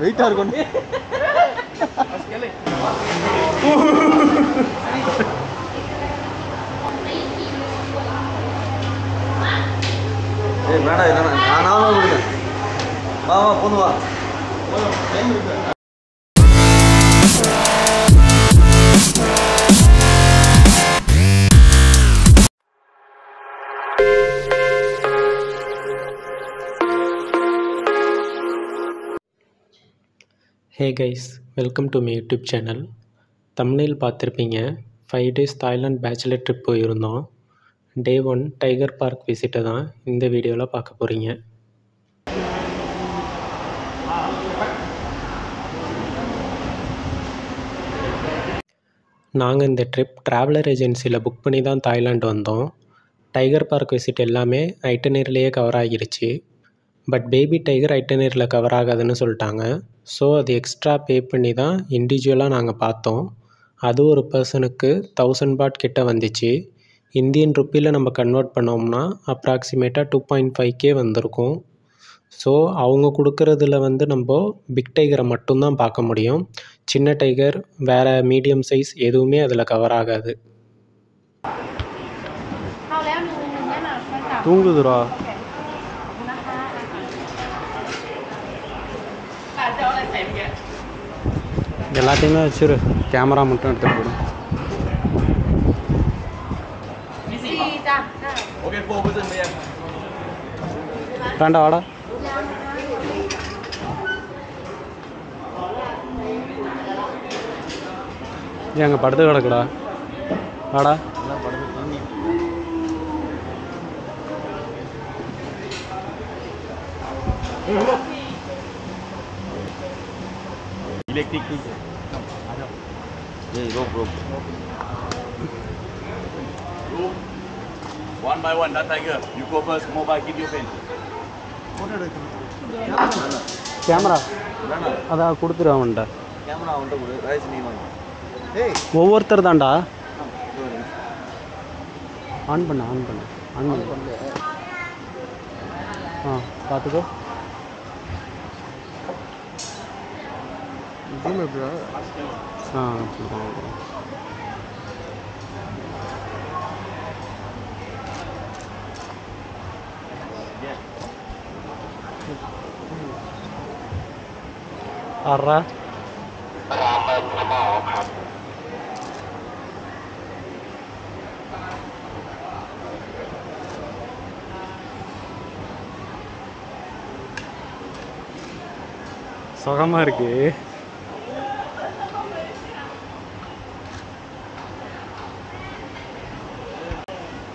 வெயிட்டா இருக்கும். ஏய் வேணா இல்லைண்ணா நானாக கொடுங்க. வா வா போதும் வா. Hey guys, welcome to my YouTube channel. thumbnail பார்த்துருப்பீங்க. 5 days தாய்லாந்து பேச்சுலர் ட்ரிப் போயிருந்தோம். Day 1 டைகர் பார்க் விசிட்டை தான் இந்த வீடியோவில் பார்க்க போகிறீங்க. நாங்கள் இந்த ட்ரிப் ட்ராவலர் ஏஜென்சியில் புக் பண்ணி தான் தாய்லாந்து வந்தோம். டைகர் பார்க் விசிட் எல்லாமே ஐட்டனரிலேயே கவர் ஆகிருச்சு. பட் பேபி டைகர் ஐட்டனரியில் கவர் ஆகாதுன்னு சொல்லிட்டாங்க. ஸோ அது எக்ஸ்ட்ரா பே பண்ணி தான் இண்டிவிஜுவலாக நாங்கள் பார்த்தோம். அது ஒரு பர்சனுக்கு 1000 பாட் கிட்ட வந்துச்சு. இந்தியன் ருப்பியில் நம்ம கன்வெர்ட் பண்ணோம்னா அப்ராக்சிமேட்டாக 2.5K வந்திருக்கும். ஸோ அவங்க கொடுக்குறதுல நம்ம பிக் டைகரை மட்டும்தான் பார்க்க முடியும். சின்ன டைகர் வேறு மீடியம் சைஸ் எதுவுமே அதில் கவர் ஆகாது. தூங்குதுரா. எல்லாத்தையுமே வச்சிரு, கேமரா மட்டும் எடுத்து போடு. வேண்டா வாடா. அங்கே படுத்து கிடக்குடா. வாடா. इलेक्ट्रिक ये रोप one by one that tiger you go first mobile keep your pen camera அதான் கொடுத்துரு அவன்கிட்ட. கேமரா அவன்கிட்ட கொடு. ரைஸ் நீ வாங்க. ஒவ்வொருத்தர் தான்டா. ஆன் பண்ண ஆ பார்த்துக்கோ. ஆ ஆறா சுகமாக இருக்கு.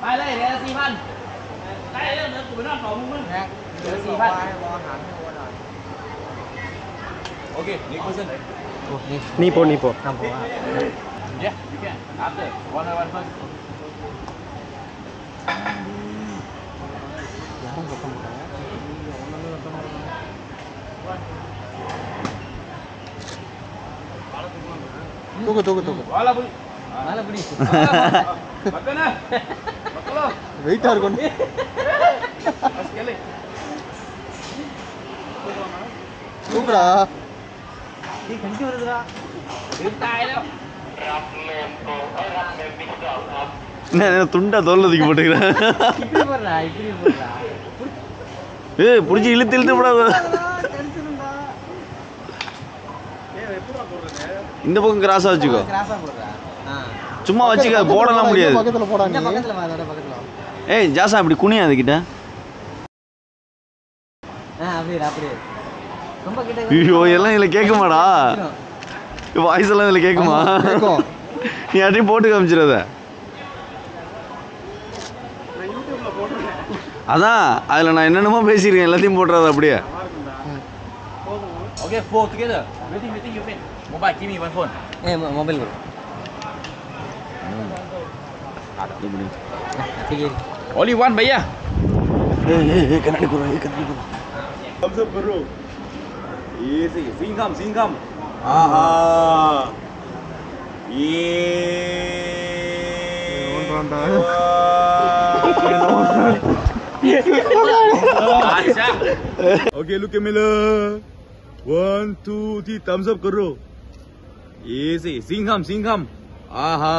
Đây đây là xì phân. Đây là nữa của nó còn muốn. Nè, xì phân. okay next person நீ போ Không có. yeah you can after one by one first தூக்கு wala budi Mana budi? makan ah makan வெயிட்டா இருக்கும். sekali தூக்குடா. Đi khẩn trương ra. Đứng tay đó. என்ன துண்டா தோல்ல தூக்கி போட்டுக்கிறேன். இப்படி போடுறா. ஏய் புடிச்சு இழுத்து போடாத. இந்த பக்கம் கிராஸா வச்சுக்கோ. கிராஸா போடுறா. சும்மா வச்சுக்க, போடலாம் முடியாது. பக்கத்துல போடா நீ. பக்கத்துல வா, அதோட பக்கத்துல வா. ஏய் ஜாசா அப்படி குனியா அதுகிட்ட. அப்படியே. ரொம்ப கிட்ட. ஐயோ எல்லாம் இதுல கேக்குமாடா? வாய்ஸ் எல்லாம் இதுல கேக்குமா? கேக்கும். நீ அப்படியே போட்டு காமிச்சிராத. அதான் அதுல நான் என்னென்னமோ பேசியிருக்கேன், எல்லாத்தையும் போட்டுறாத அப்படியே. okay four together waiting you pen mobile give me one phone mobile கொடு. only one भैया ஏய் கண்ணாடி குறா. thumbs up bro easy sing come aha okay look मिलो 1 2 3 thumbs up करो easy सिंघम आहा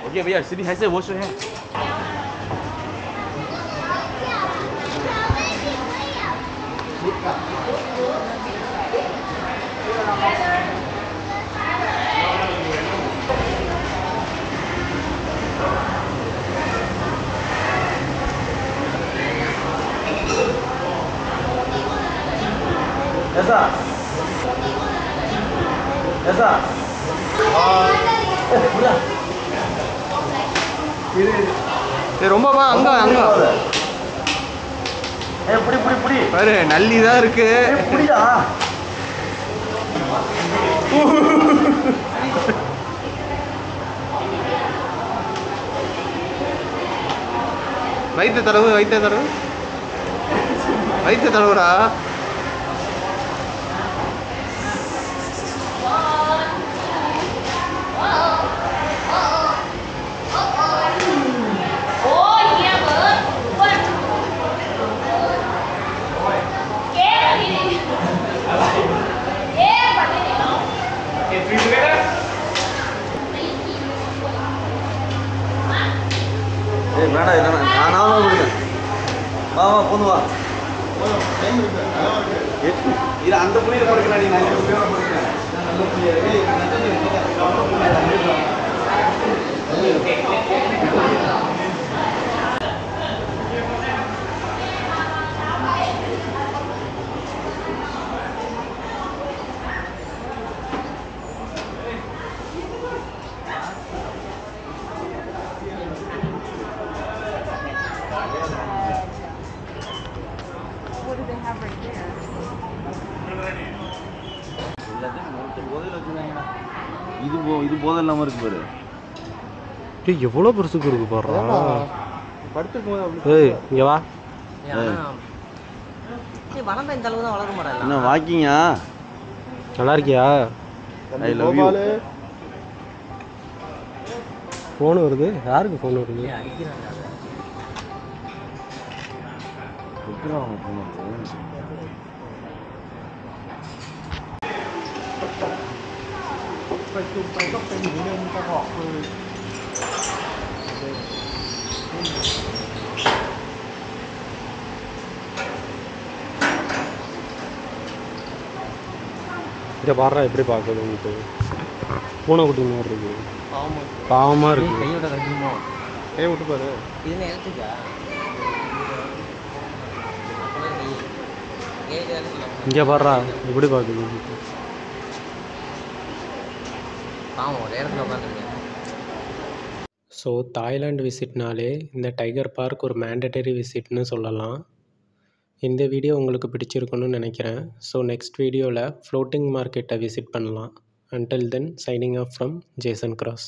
ओके भैया सीधी है से वो शो है ऐसा ரொம்பமா அங்க அங்க புடி பாரு நல்லி தான் இருக்கு. புடிடா வைத்த தடவுரா. வேணாம் நானாக கொடுங்க வாமா பொண்ணு வா இது அந்த புள்ளியில படுக்கணும். What do they have right there? இது போதும் இல்லாம இருக்கு பாரு. எவ்வளோ பெருசுக்கு இருக்கு பாடுறா. ஏய் இங்க வா. வளர்ந்த இந்த அளவு தான் வளர மாட்டாங்க. என்ன வாக்கிங்கா? நல்லா இருக்கியா? I love you. ஃபோன் வருது. யாருக்கு ஃபோன் வருது? அடிக்கிறாங்க. இதை பாடுறா எப்படி பார்க்குது உங்களுக்கு? பூனைக்குட்டி மாதிரி இருக்கு. பாவமாக இருக்கு. கையோட கட்டுமோ கை விட்டு பாரு. இது எடுத்துக்கா இங்கே பாடுறா எப்படி பார்க்குது. பாவம் ஒரு இடத்துல உட்காந்துருக்கேன். ஸோ தாய்லாந்து விசிட்னாலே இந்த டைகர் பார்க் ஒரு மேண்டட்டரி விசிட்னு சொல்லலாம். இந்த வீடியோ உங்களுக்கு பிடிச்சிருக்குன்னு நினைக்கிறேன். ஸோ நெக்ஸ்ட் வீடியோவில் ஃப்ளோட்டிங் மார்க்கெட்டை விசிட் பண்ணலாம். Until then, signing off from Jason Cross.